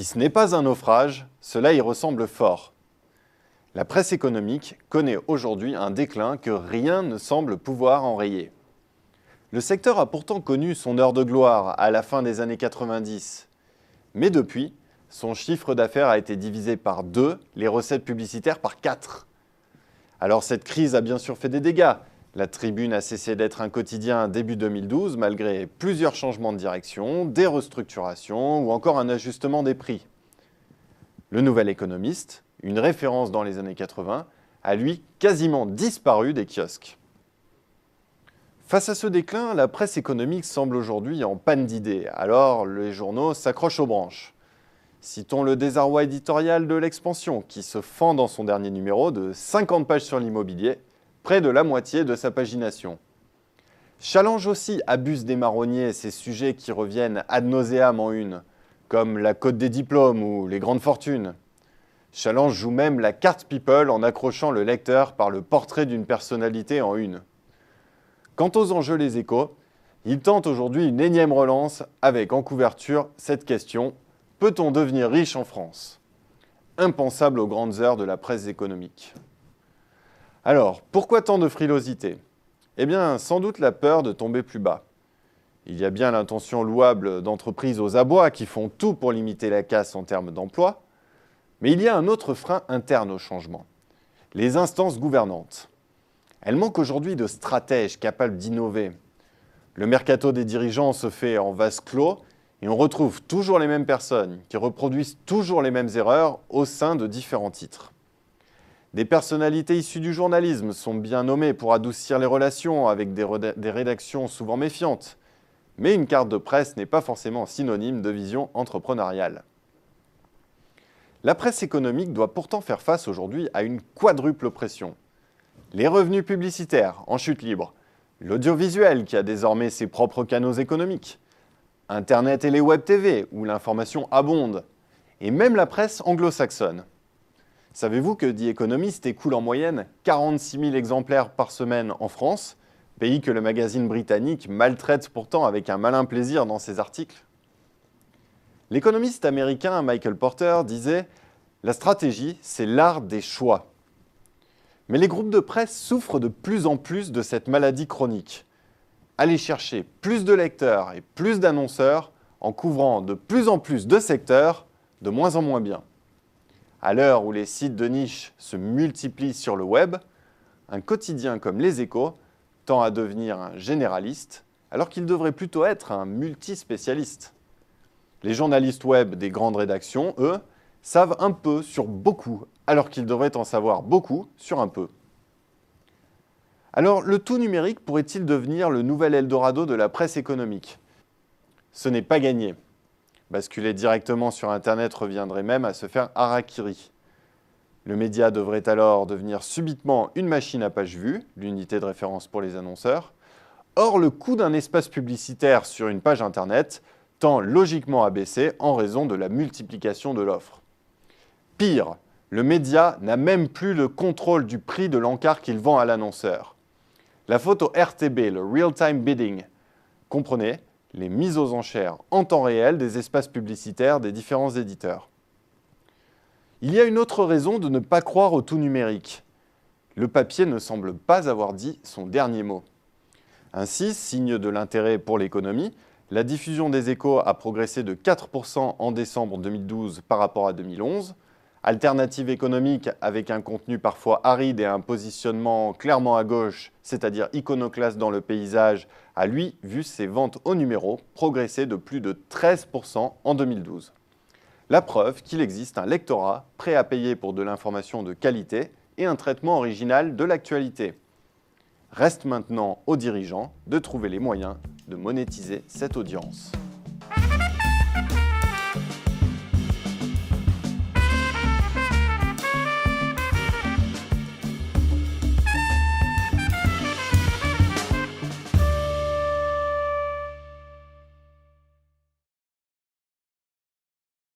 Si ce n'est pas un naufrage, cela y ressemble fort. La presse économique connaît aujourd'hui un déclin que rien ne semble pouvoir enrayer. Le secteur a pourtant connu son heure de gloire à la fin des années 90. Mais depuis, son chiffre d'affaires a été divisé par 2, les recettes publicitaires par 4. Alors cette crise a bien sûr fait des dégâts. La Tribune a cessé d'être un quotidien début 2012 malgré plusieurs changements de direction, des restructurations ou encore un ajustement des prix. Le Nouvel Économiste, une référence dans les années 80, a lui quasiment disparu des kiosques. Face à ce déclin, la presse économique semble aujourd'hui en panne d'idées, alors les journaux s'accrochent aux branches. Citons le désarroi éditorial de l'Expansion, qui se fend dans son dernier numéro de 50 pages sur l'immobilier, près de la moitié de sa pagination. Challenge aussi abuse des marronniers ces sujets qui reviennent ad nauseam en une, comme la cote des diplômes ou les grandes fortunes. Challenge joue même la carte people en accrochant le lecteur par le portrait d'une personnalité en une. Quant aux enjeux Les Échos, ils tentent aujourd'hui une énième relance avec en couverture cette question: peut-on devenir riche en France? Impensable aux grandes heures de la presse économique. Alors, pourquoi tant de frilosité? Eh bien, sans doute la peur de tomber plus bas. Il y a bien l'intention louable d'entreprises aux abois qui font tout pour limiter la casse en termes d'emploi, mais il y a un autre frein interne au changement: les instances gouvernantes. Elles manquent aujourd'hui de stratèges capables d'innover. Le mercato des dirigeants se fait en vase clos et on retrouve toujours les mêmes personnes qui reproduisent toujours les mêmes erreurs au sein de différents titres. Des personnalités issues du journalisme sont bien nommées pour adoucir les relations avec des rédactions souvent méfiantes, mais une carte de presse n'est pas forcément synonyme de vision entrepreneuriale. La presse économique doit pourtant faire face aujourd'hui à une quadruple pression. Les revenus publicitaires en chute libre, l'audiovisuel qui a désormais ses propres canaux économiques, Internet et les web TV où l'information abonde, et même la presse anglo-saxonne. Savez-vous que The Economist écoule en moyenne 46 000 exemplaires par semaine en France, pays que le magazine britannique maltraite pourtant avec un malin plaisir dans ses articles? L'économiste américain Michael Porter disait « La stratégie, c'est l'art des choix ». Mais les groupes de presse souffrent de plus en plus de cette maladie chronique. Aller chercher plus de lecteurs et plus d'annonceurs en couvrant de plus en plus de secteurs, de moins en moins bien. À l'heure où les sites de niche se multiplient sur le web, un quotidien comme Les Échos tend à devenir un généraliste, alors qu'il devrait plutôt être un multispécialiste. Les journalistes web des grandes rédactions, eux, savent un peu sur beaucoup, alors qu'ils devraient en savoir beaucoup sur un peu. Alors, le tout numérique pourrait-il devenir le nouvel Eldorado de la presse économique? Ce n'est pas gagné. Basculer directement sur Internet reviendrait même à se faire harakiri. Le média devrait alors devenir subitement une machine à page vue, l'unité de référence pour les annonceurs. Or, le coût d'un espace publicitaire sur une page Internet tend logiquement à baisser en raison de la multiplication de l'offre. Pire, le média n'a même plus le contrôle du prix de l'encart qu'il vend à l'annonceur. La faute au RTB, le Real-Time Bidding, comprenez les mises aux enchères en temps réel des espaces publicitaires des différents éditeurs. Il y a une autre raison de ne pas croire au tout numérique. Le papier ne semble pas avoir dit son dernier mot. Ainsi, signe de l'intérêt pour l'économie, la diffusion des Échos a progressé de 4% en décembre 2012 par rapport à 2011. Alternative économique avec un contenu parfois aride et un positionnement clairement à gauche, c'est-à-dire iconoclaste dans le paysage, a lui vu ses ventes au numéro progresser de plus de 13% en 2012. La preuve qu'il existe un lectorat prêt à payer pour de l'information de qualité et un traitement original de l'actualité. Reste maintenant aux dirigeants de trouver les moyens de monétiser cette audience.